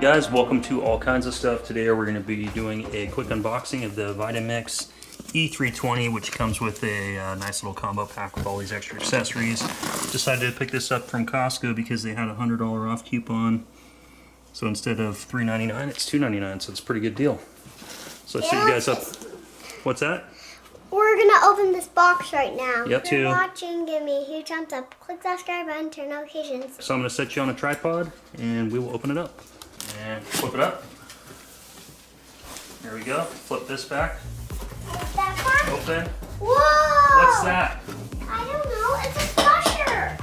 guys, welcome to All Kinds of Stuff. Today we're going to be doing a quick unboxing of the Vitamix E320, which comes with a nice little combo pack with all these extra accessories. Decided to pick this up from Costco because they had a $100 off coupon. So instead of $3.99, it's $2.99, so it's a pretty good deal. So let's set you guys up. What's that? We're going to open this box right now. Yep. If you're watching, give me a huge thumbs up. Click that subscribe button, turn notifications. So I'm going to set you on a tripod, and we will open it up. And flip it up. There we go. Flip this back. That part? Open. Whoa! What's that? I don't know. It's a slusher.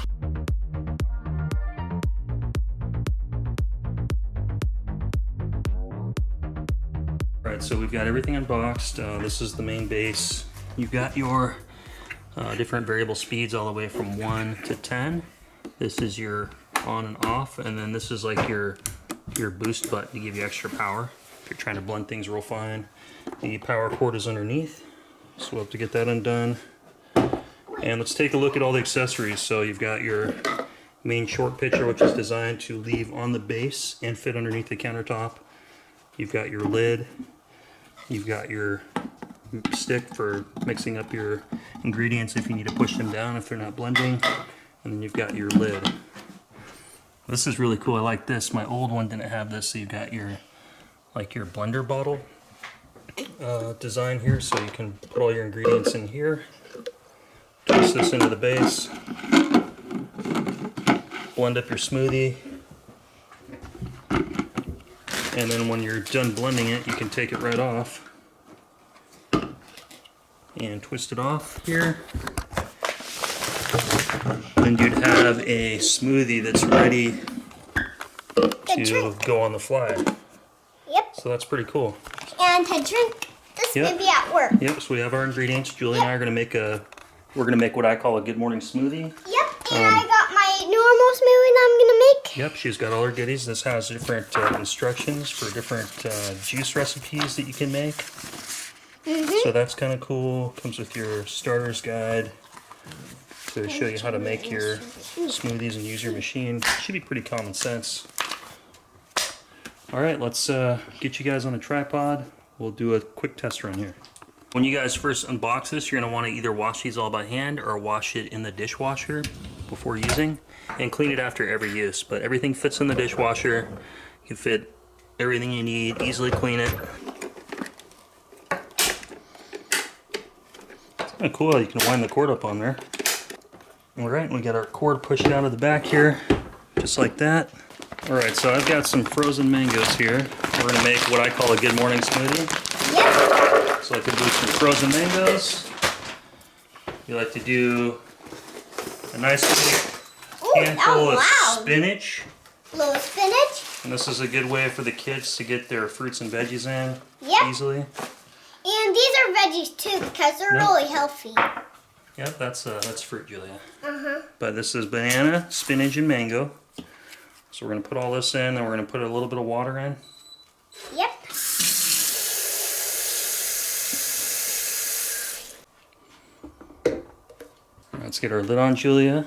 Alright, so we've got everything unboxed. This is the main base. You've got your different variable speeds all the way from 1 to 10. This is your on and off, and then this is like your boost button to give you extra power if you're trying to blend things real fine. The power cord is underneath, so we'll have to get that undone. And let's take a look at all the accessories. So you've got your main short pitcher, which is designed to leave on the base and fit underneath the countertop. You've got your lid. You've got your stick for mixing up your ingredients if you need to push them down if they're not blending. And then you've got your lid. This is really cool. I like this. My old one didn't have this, so you've got your your blender bottle design here, so you can put all your ingredients in here. Twist this into the base. Blend up your smoothie. And then when you're done blending it, you can take it right off and twist it off here. Then you'd have a smoothie that's ready to go on the fly. Yep. So that's pretty cool. And to drink this maybe at work. Yep. So we have our ingredients. Julie and I are gonna make we're gonna make what I call a good morning smoothie. Yep. And I got my normal smoothie that I'm gonna make. Yep. She's got all her goodies. This has different instructions for different juice recipes that you can make. So that's kind of cool. Comes with your starter's guide to show you how to make your smoothies and use your machine. Should be pretty common sense. Alright, let's get you guys on a tripod. We'll do a quick test run here. When you guys first unbox this, you're going to want to either wash these all by hand or wash it in the dishwasher before using, and clean it after every use. But everything fits in the dishwasher. You can fit everything you need, easily clean it. It's kind of cool how you can wind the cord up on there. Alright, we got our cord pushed out of the back here, just like that. Alright, so I've got some frozen mangoes here. We're going to make what I call a good morning smoothie. Yep. So I could do some frozen mangoes. You like to do a nice big handful of spinach. Little spinach. And this is a good way for the kids to get their fruits and veggies in easily. And these are veggies too because they're really healthy. Yep, that's fruit, Julia. But this is banana, spinach, and mango. So we're going to put all this in, then we're going to put a little bit of water in. Yep. Let's get our lid on, Julia.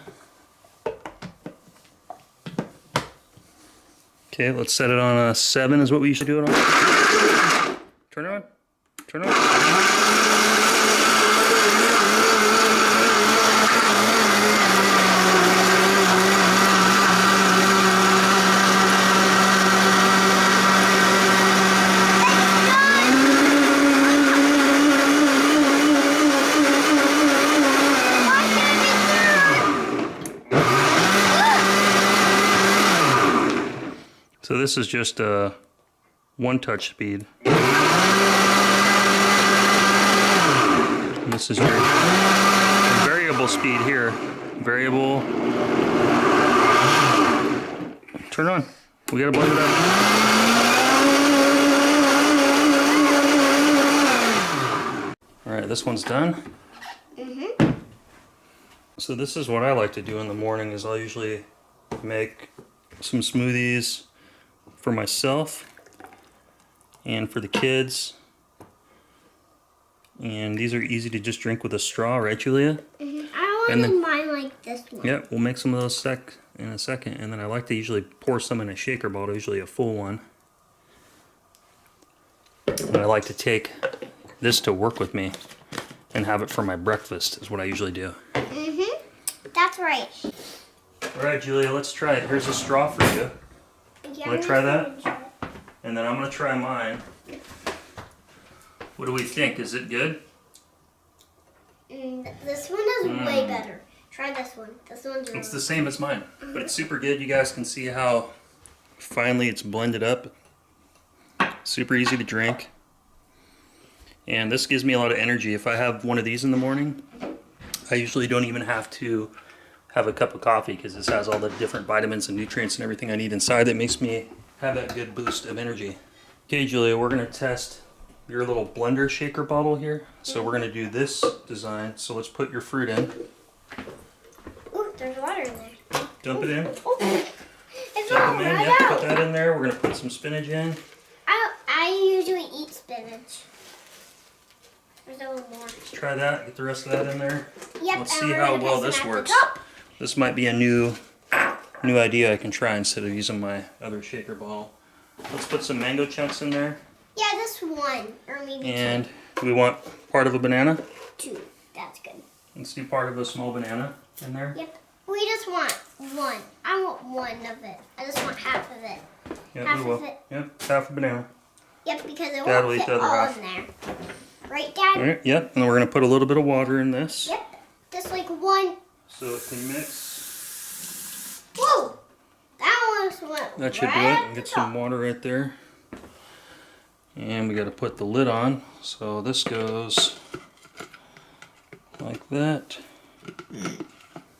Okay, let's set it on a 7 is what we usually do it on. Turn it on. Turn it on. So this is just a one-touch speed. And this is your variable speed here. Variable. Turn it on. We gotta blend it up. Alright, this one's done. So this is what I like to do in the morning is I'll usually make some smoothies for myself and for the kids. And these are easy to just drink with a straw, right, Julia? I wanted mine like this one. Yeah, we'll make some of those in a second. And then I like to usually pour some in a shaker bottle, usually a full one. And I like to take this to work with me and have it for my breakfast is what I usually do. That's right. All right, Julia, let's try it. Here's a straw for you. Yeah, Want to try that? And then I'm going to try mine. What do we think? Is it good? This one is way better. Try this one. This one's really It's the same as mine, but it's super good. You guys can see how finely it's blended up. Super easy to drink. And this gives me a lot of energy. If I have one of these in the morning, I usually don't even have to have a cup of coffee because this has all the different vitamins and nutrients and everything I need inside that makes me have that good boost of energy. Okay, Julia, we're going to test your little blender shaker bottle here. So we're going to do this design. So let's put your fruit in. Ooh, there's water in there. Dump it in. Oh, it's Dump all them in. right Yep, out. put that in there. We're going to put some spinach in. I usually eat spinach. There's a little more. Try that. Get the rest of that in there. Yep. Let's and see we're how gonna well put some this at the works. top. This might be a new idea I can try instead of using my other shaker bottle. Let's put some mango chunks in there. Yeah, this one. Or maybe And do we want part of a banana? two. That's good. Let's do part of a small banana in there. Yep. We just want one. I want one of it. I just want half of it. Yep, half we will. of it. Yep, half a banana. Yep, because it Dad will won't eat fit the other all half. in there. Right, Dad? All right, yep. And then we're going to put a little bit of water in this. Yep. Just like one. So it can mix. Whoa! That one went That should right do it. at the Get some top. water right there. And we got to put the lid on. So this goes like that.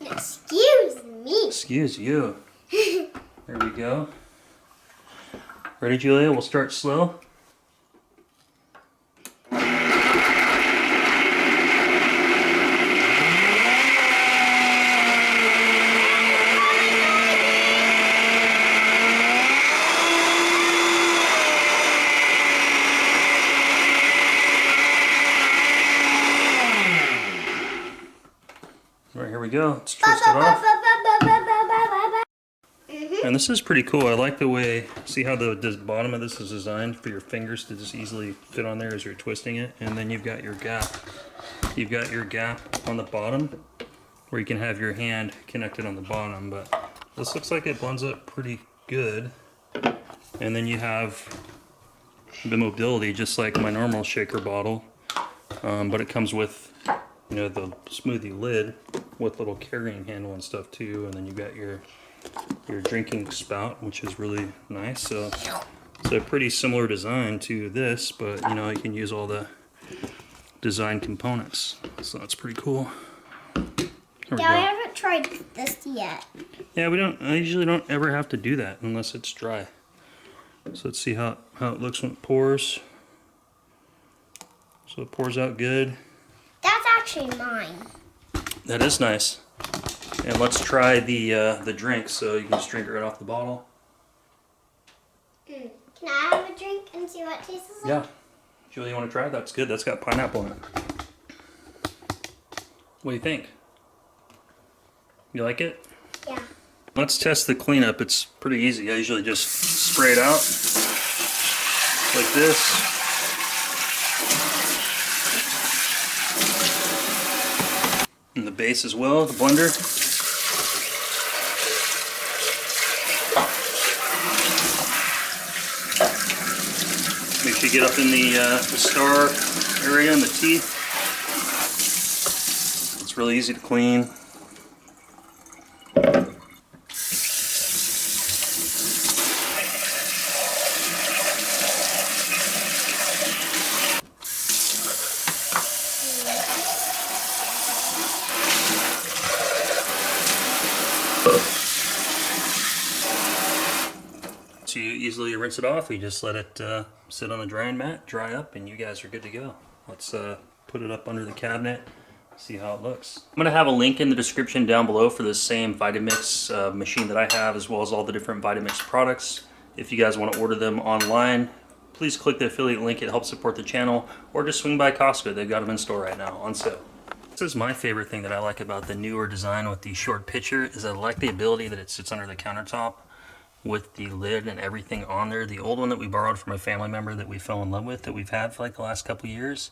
Excuse me. Excuse you. There we go. Ready, Julia? We'll start slow. All right, here we go. Let's twist it off. And this is pretty cool. I like the way, see how this bottom of this is designed for your fingers to just easily fit on there as you're twisting it. And then you've got your gap. You've got your gap on the bottom where you can have your hand connected on the bottom. But this looks like it blends up pretty good. And then you have the mobility just like my normal shaker bottle. But it comes with, you know, the smoothie lid with little carrying handle and stuff too. And then you've got your drinking spout, which is really nice. So it's a pretty similar design to this, but you know, you can use all the design components. So that's pretty cool. There we Yeah, I go. haven't tried this yet. Yeah, I usually don't ever have to do that unless it's dry. So let's see how it looks when it pours. So it pours out good. That's actually mine. That is nice. And let's try the drink, so you can just drink it right off the bottle. Can I have a drink and see what it tastes like? Yeah. Julie, you want to try it? That's good. That's got pineapple in it. What do you think? You like it? Yeah. Let's test the cleanup. It's pretty easy. I usually just spray it out like this. And the base as well, the blender. Make sure you get up in the star area and the teeth. It's really easy to clean. So you easily rinse it off. You just let it sit on the drying mat, dry up, and you guys are good to go. Let's put it up under the cabinet, see how it looks. I'm gonna have a link in the description down below for this same Vitamix machine that I have, as well as all the different Vitamix products. If you guys want to order them online, please click the affiliate link. It helps support the channel, or just swing by Costco. They've got them in store right now on sale. This is my favorite thing that I like about the newer design with the short pitcher, is I like the ability that it sits under the countertop. with the lid and everything on there. The old one that we borrowed from a family member that we fell in love with, that we've had for like the last couple years,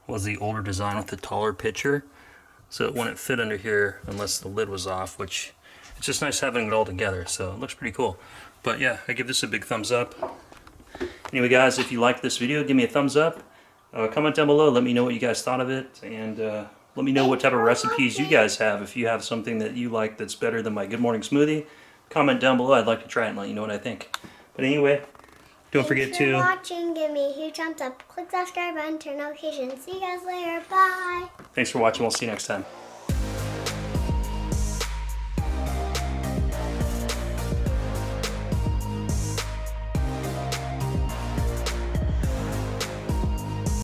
was the older design with the taller pitcher. So it wouldn't fit under here unless the lid was off, which it's just nice having it all together. So it looks pretty cool. But yeah, I give this a big thumbs up. Anyway guys, if you liked this video, give me a thumbs up. Comment down below, let me know what you guys thought of it, and let me know what type of recipes you guys have. If you have something that you like that's better than my Good Morning Smoothie, comment down below. I'd like to try it and let you know what I think. But anyway, don't forget Thanks to... for watching. Give me a huge thumbs up. Click that subscribe button, turn notifications. See you guys later. Bye. Thanks for watching. We'll see you next time.